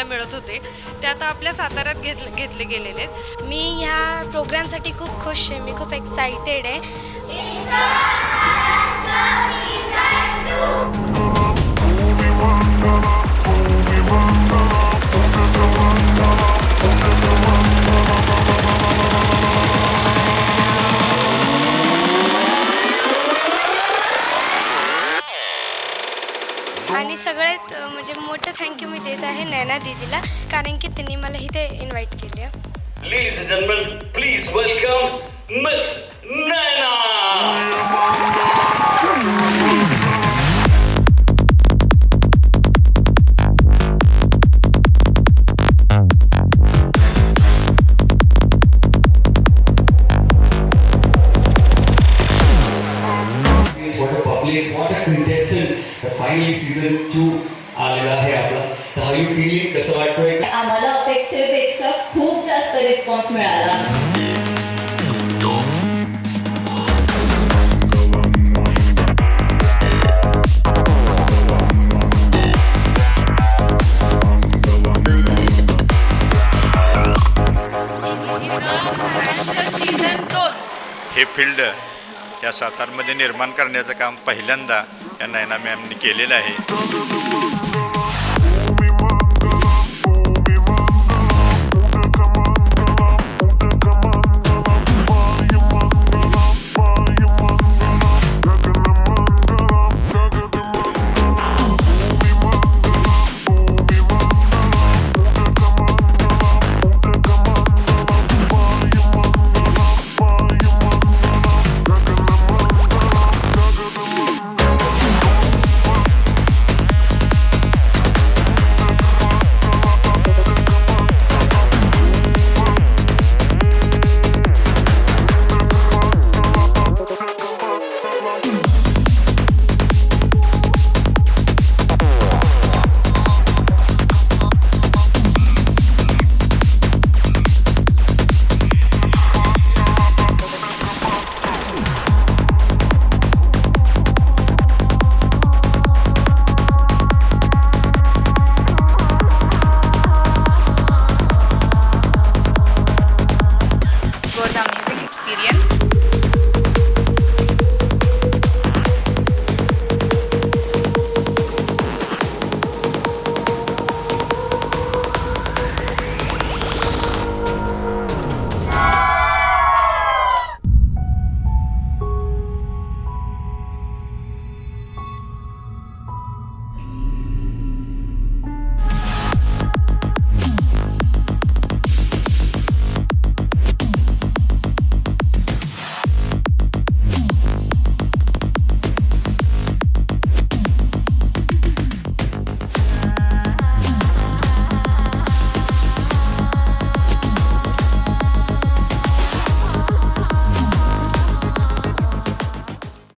मिळत होते ते आता आपल्या साताऱ्यात घेतले गेलेले आहेत. मी ह्या प्रोग्रामसाठी खूप खुश आहे. मी खूप एक्सायटेड आहे. आणि सगळ्यात म्हणजे मोठं थँक्यू मी देत आहे नैना दीदीला, कारण की त्यांनी मला इथे इन्व्हाइट केली आहे. Ladies and gentlemen, please welcome Miss Naina. What a public, what a contestant. Finally season 2 आलेला आहे आपला. तर हाऊ यू फीलिंग, कसं वाटतंय? आम्हाला अपेक्षेपेक्षा खूप जास्त रिस्पॉन्स मिळाला. सीझन 2 हे फील्ड या सातारमध्ये निर्माण करण्याचं काम पहिल्यांदा या नैना मॅमनी केलेलं आहे.